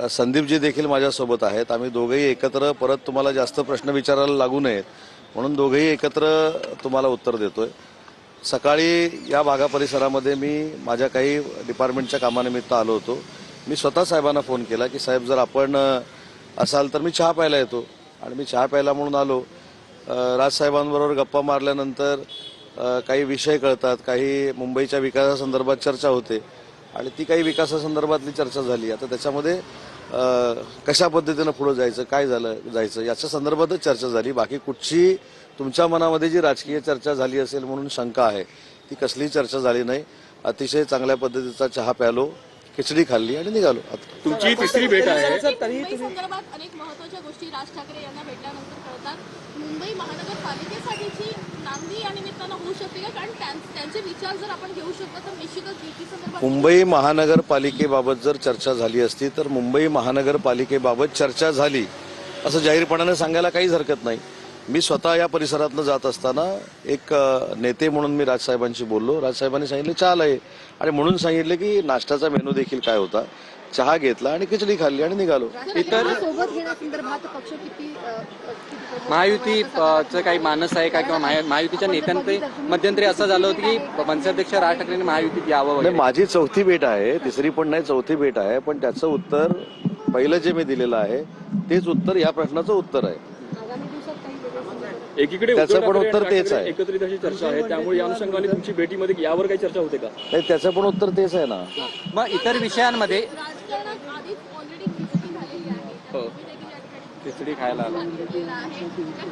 संदीपजी देखील माझ्यासोबत आहेत. आम्ही दोघेही एकत्र परत तुम्हाला जास्त प्रश्न विचारायला लागू नयेत म्हणून दोघेही एकत्र तुम्हाला उत्तर देतोय. सकाळी या भागा परिसरामध्ये मी माझ्या काही डिपार्टमेंटच्या कामानिमित्त आलो होतो. मी स्वतः साहेबांना फोन केला की साहेब जर आपण असाल तर मी चहा प्यायला येतो आणि मी चहा प्यायला म्हणून आलो. राजसाहेबांबरोबर गप्पा मारल्यानंतर काही विषय कळतात, काही मुंबईच्या विकासासंदर्भात चर्चा होते आणि ती काही विकासासंदर्भातली चर्चा झाली. आता त्याच्यामध्ये कशा पद्धतीनं पुढे जायचं, काय जायचं याच्या संदर्भातच चर्चा झाली. बाकी कुठची तुमच्या मनामध्ये जी राजकीय चर्चा झाली असेल म्हणून शंका आहे ती कसलीही चर्चा झाली नाही. अतिशय चांगल्या पद्धतीचा चहा प्यालो, खिचडी खाल्ली आणि निघालो. तुमची तिसरी भेट आहे. मुंबई संदर्भात अनेक महत्त्वाच्या गोष्टी राज ठाकरे यांना भेटल्यानंतर कळतात. मुंबई महानगरपालिकेसाठीची नांदी या निमित्तानं होऊ शकते का? कारण त्यांचे विचार जर आपण घेऊ शकतो तर निश्चितच युती संदर्भात मुंबई महानगरपालिकेबाबत जर चर्चा झाली असती तर मुंबई महानगरपालिकेबाबत चर्चा झाली असं जाहीरपणाने सांगायला काहीच हरकत नाही. मी स्वतः या परिसरातनं जात असताना एक नेते म्हणून मी राजसाहेबांशी बोललो. राजसाहेबांनी सांगितले चहाला आहे आणि म्हणून सांगितले की नाश्त्याचा मेनू देखील काय होता. चहा घेतला आणि खिचडी खाल्ली आणि निघालो. इतर सोबत घेण्यासंदर्भात पक्ष किती महायुतीचं काही मानस आहे का, किंवा महायुतीच्या नेत्यांकडे मध्यंतरी असं झालं होतं की मनसे अध्यक्ष राज ठाकरेंनी महायुतीत यावं वगैरे. माझी चौथी भेट आहे, तिसरी पण नाही चौथी भेट आहे. पण त्याचं उत्तर पहिलं जे मी दिलेलं आहे तेच उत्तर या प्रश्नाचं उत्तर आहे. एकीकडे त्याचं पण उत्तर तेच आहे. एकत्रित अशी चर्चा आहे, त्यामुळे या अनुषंगाने तुमची भेटीमध्ये यावर काही चर्चा होते का? नाही, त्याचं पण उत्तर तेच आहे ना. मग इतर विषयांमध्ये राजकारणात आधीच ऑलरेडी खिचडी झालेली आहे. खिचडी खायला आला. त्या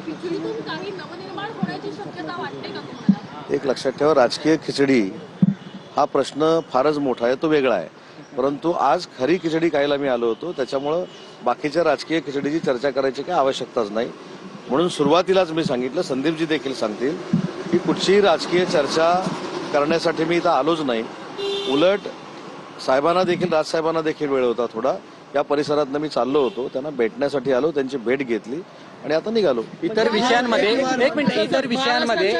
खिचडीतून काही नवनिर्माण होण्याची शक्यता वाटते का तुम्हाला? एक लक्षात ठेवा, राजकीय खिचडी हा प्रश्न फारच मोठा आहे, तो वेगळा आहे. परंतु आज खरी खिचडी खायला मी आलो होतो, त्याच्यामुळं बाकीच्या राजकीय खिचडीची चर्चा करायची काही आवश्यकताच नाही. म्हणून सुरुवातीलाच मी सांगितलं, संदीपजी देखील सांगतील की कुठचीही राजकीय चर्चा करण्यासाठी मी इथं आलोच नाही. उलट साहेबांना देखील, राजसाहेबांना देखील वेळ होता थोडा. या परिसरातनं मी चाललो होतो, त्यांना भेटण्यासाठी आलो, त्यांची भेट घेतली आणि आता निघालो. इतर विषयांमध्ये एक मिनिट, इतर विषयांमध्ये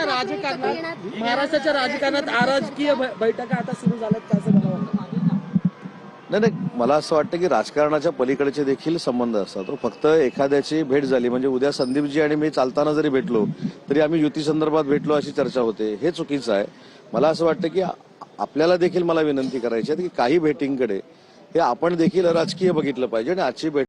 महाराष्ट्राच्या राजकारणात अराजकीय बैठका आता सुरू झाल्यात का असं मला वाटतं? नाही, मला असं वाटतं की राजकारणाच्या पलीकडचे देखील संबंध असतात. फक्त एखाद्याची भेट झाली म्हणजे उद्या संदीपजी आणि मी चालताना जरी भेटलो तरी आम्ही युती संदर्भात भेटलो अशी चर्चा होते, हे चुकीचं आहे. मला असं वाटतं की आपल्याला देखील मला विनंती करायची आहे की काही भेटींकडे हे आपण देखील राजकीय बघितलं पाहिजे आणि आजची भेट